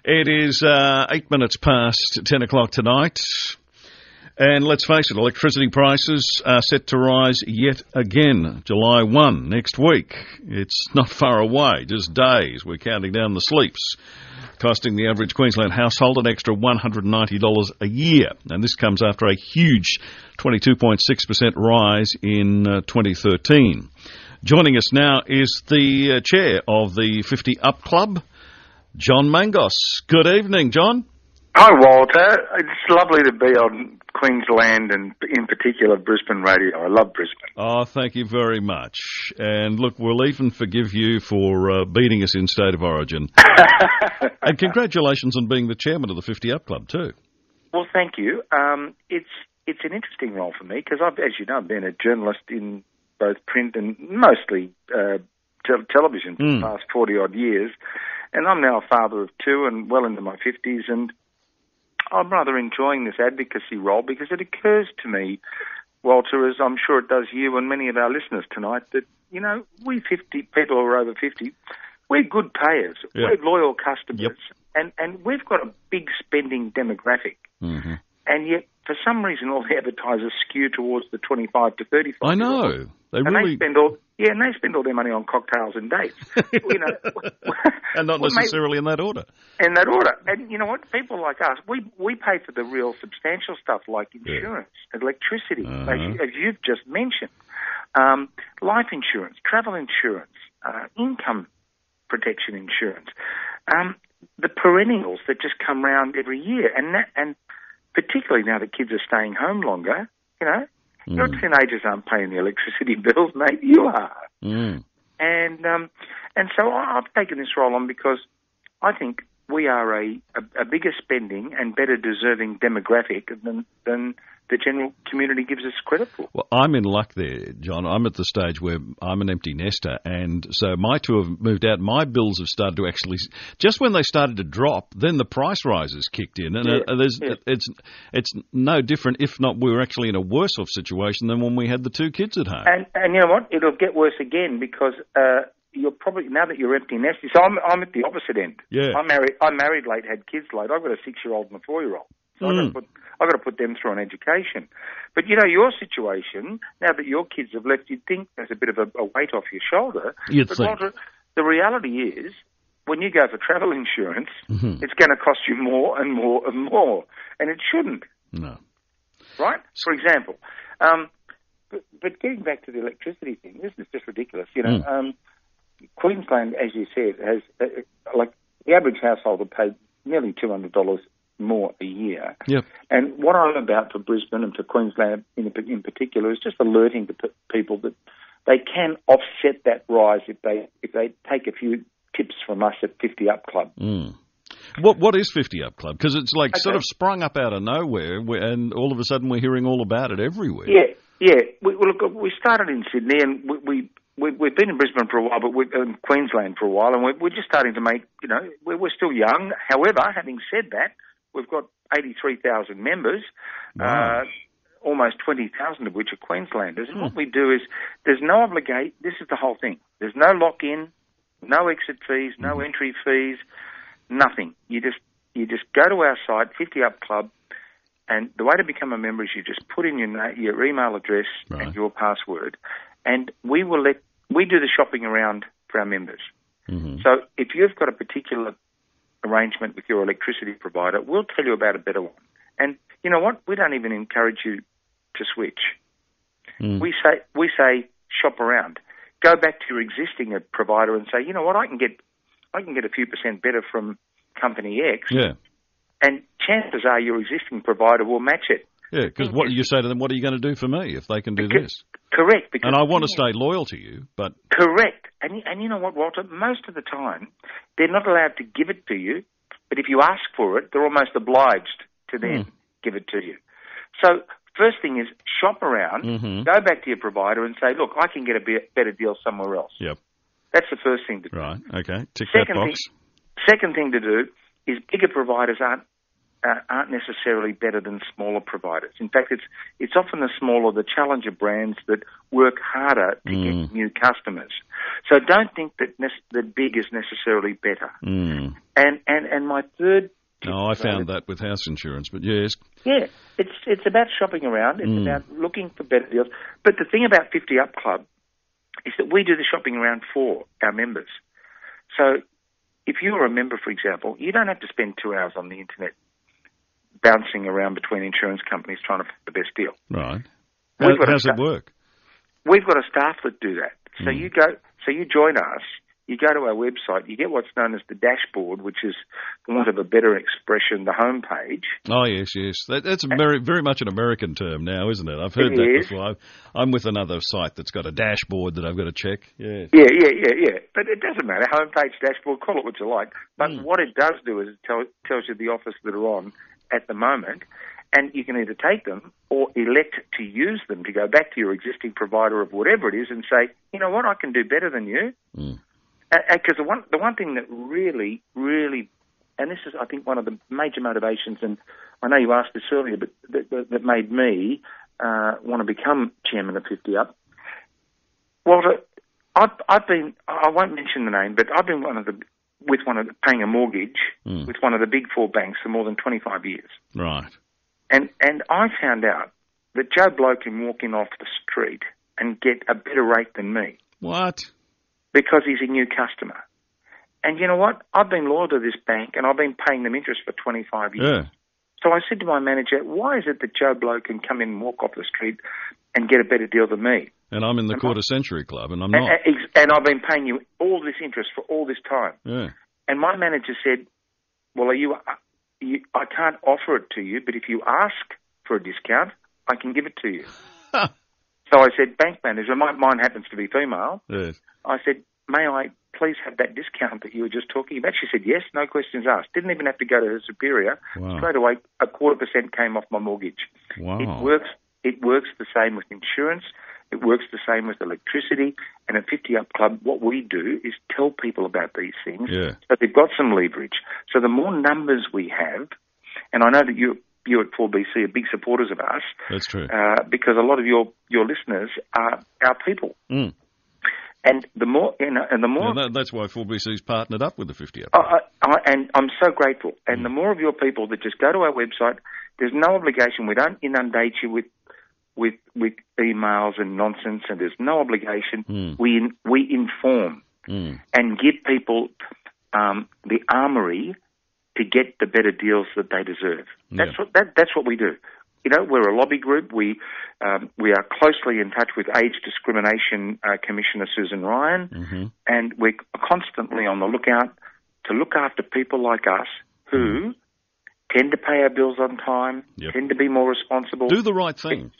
It is 8 minutes past 10 o'clock tonight. And let's face it, electricity prices are set to rise yet again, July 1 next week. It's not far away, just days. We're counting down the sleeps, costing the average Queensland household an extra $190 a year. And this comes after a huge 22.6% rise in 2013. Joining us now is the chair of the 50Up Club, John Mangos. Good evening, John. Hi, Walter. It's lovely to be on Queensland and, in particular, Brisbane radio. I love Brisbane. Oh, thank you very much. And look, we'll even forgive you for beating us in State of Origin. And congratulations on being the chairman of the 50Up Club, too. Well, thank you. It's an interesting role for me because, as you know, I've been a journalist in both print and mostly television for the past 40-odd years. And I'm now a father of two and well into my 50s, and I'm rather enjoying this advocacy role because it occurs to me, Walter, as I'm sure it does you and many of our listeners tonight, that, you know, we 50 people who are over 50, we're good payers. Yep. We're loyal customers. Yep. And we've got a big spending demographic. Mm-hmm. And yet, for some reason, all the advertisers skew towards the 25 to 35. I know. They spend all their money on cocktails and dates. You know, and not necessarily in that order. In that order. And you know what? People like us, we pay for the real substantial stuff like insurance, electricity, as you've just mentioned, life insurance, travel insurance, income protection insurance, the perennials that just come round every year, and particularly now that kids are staying home longer, you know, your teenagers aren't paying the electricity bills, mate. You are. And so I've taken this role on because I think we are a bigger spending and better deserving demographic than the general community gives us credit for. Well, I'm in luck there, John. I'm at the stage where I'm an empty nester, and so my two have moved out. My bills have started to actually, just when they started to drop, then the price rises kicked in, and it's no different, if not we were actually in a worse off situation than when we had the two kids at home. And you know what? It'll get worse again because you're probably, now that you're empty nesters, so I'm at the opposite end. Yeah. I'm married late, had kids late. I've got a 6-year-old and a 4-year-old. So I've got to put them through an education. But, you know, your situation, now that your kids have left, you'd think there's a bit of a weight off your shoulder. But Walter, the reality is, when you go for travel insurance, it's going to cost you more and more and more. And it shouldn't. No. Right? For example. But getting back to the electricity thing, this is just ridiculous. You know, Queensland, as you said, has, like, the average household will pay nearly $200 more a year. Yep. And what I'm about for Brisbane and for Queensland in particular is just alerting the people that they can offset that rise if they take a few tips from us at 50Up Club. What is 50Up Club? Because it's like sort of sprung up out of nowhere, and all of a sudden we're hearing all about it everywhere. Yeah. We started in Sydney, and we've been in Brisbane for a while, but we're in Queensland for a while, and we're just starting to make, you know, we're still young. However, having said that, we've got 83,000 members, almost 20,000 of which are Queenslanders. And what we do is there's no obligation. This is the whole thing. There's no lock-in, no exit fees, no entry fees, nothing. You just go to our site, 50Up Club, and the way to become a member is you just put in your email address and your password, and we do the shopping around for our members. So if you've got a particular arrangement with your electricity provider, we'll tell you about a better one. And you know what? We don't even encourage you to switch. We say shop around. Go back to your existing provider and say, you know what? I can get a few percent better from company X. Yeah. And chances are your existing provider will match it. Yeah, because what you say to them, what are you going to do for me if they can do this? Correct. And I want to stay loyal to you, but... Correct. And you know what, Walter? Most of the time, they're not allowed to give it to you, but if you ask for it, they're almost obliged to then give it to you. So first thing is shop around, go back to your provider and say, look, I can get a better deal somewhere else. Yep. That's the first thing to do. Right, okay. Tick that box. Second thing to do is bigger providers aren't aren't necessarily better than smaller providers. In fact, it's often the smaller, the challenger brands that work harder to get new customers. So don't think that big is necessarily better. And my third tip... Oh, I found that with house insurance, but yes. Yeah, it's about shopping around. It's about looking for better deals. But the thing about 50Up Club is that we do the shopping around for our members. So if you're a member, for example, you don't have to spend 2 hours on the internet bouncing around between insurance companies trying to find the best deal. Right. How does it work? We've got a staff that do that. So you join us, you go to our website, you get what's known as the dashboard, which is, for want of a better expression, the homepage. Oh, yes. That's very, very much an American term now, isn't it? I've heard that before. I'm with another site that's got a dashboard that I've got to check. Yeah. Yeah. But it doesn't matter. Homepage, dashboard, call it what you like. But what it does do is it tells you the offers that are on at the moment, and you can either take them or elect to use them to go back to your existing provider of whatever it is and say, you know what, I can do better than you. Because the one thing that really, really, and this is, I think, one of the major motivations, and I know you asked this earlier, but that made me want to become chairman of 50Up. Walter, I've been, I won't mention the name, but I've been paying a mortgage with one of the big four banks for more than 25 years. Right. And I found out that Joe Blow can walk in off the street and get a better rate than me. What? Because he's a new customer. And you know what? I've been loyal to this bank and I've been paying them interest for 25 years. Yeah. So I said to my manager, why is it that Joe Blow can come in and walk off the street and get a better deal than me? And I'm in the Quarter Century Club and I'm not. And I've been paying you all this interest for all this time. Yeah. And my manager said, well, I can't offer it to you, but if you ask for a discount, I can give it to you. So I said, bank manager, mine happens to be female. Yes. I said, may I please have that discount that you were just talking about? She said, yes, no questions asked. Didn't even have to go to her superior. Wow. Straight away, 0.25% came off my mortgage. Wow. It works the same with insurance. It works the same with electricity. And at 50Up Club, what we do is tell people about these things. Yeah. So they've got some leverage. So the more numbers we have, and I know that you at 4BC are big supporters of us. That's true. Because a lot of your listeners are our people. And the more, that's why 4BC's partnered up with the 50Up. And I'm so grateful. And the more of your people that just go to our website, there's no obligation. We don't inundate you with emails and nonsense, and there's no obligation. We inform and give people the armory to get the better deals that they deserve. That's what we do. You know, we're a lobby group. We are closely in touch with Age Discrimination Commissioner Susan Ryan, and we're constantly on the lookout to look after people like us who tend to pay our bills on time, tend to be more responsible. Do the right thing.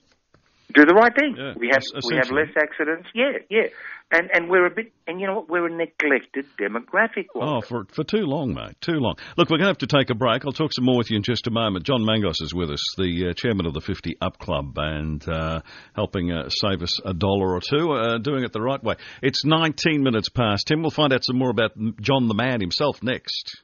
Do the right thing. Yeah, we have less accidents. Yeah. And we're a bit, and you know what? We're a neglected demographic. Oh, for too long, mate. Too long. Look, we're going to have to take a break. I'll talk some more with you in just a moment. John Mangos is with us, the chairman of the 50Up Club, and helping save us $1 or two, doing it the right way. It's 19 minutes past 10. We'll find out some more about John the Man himself next.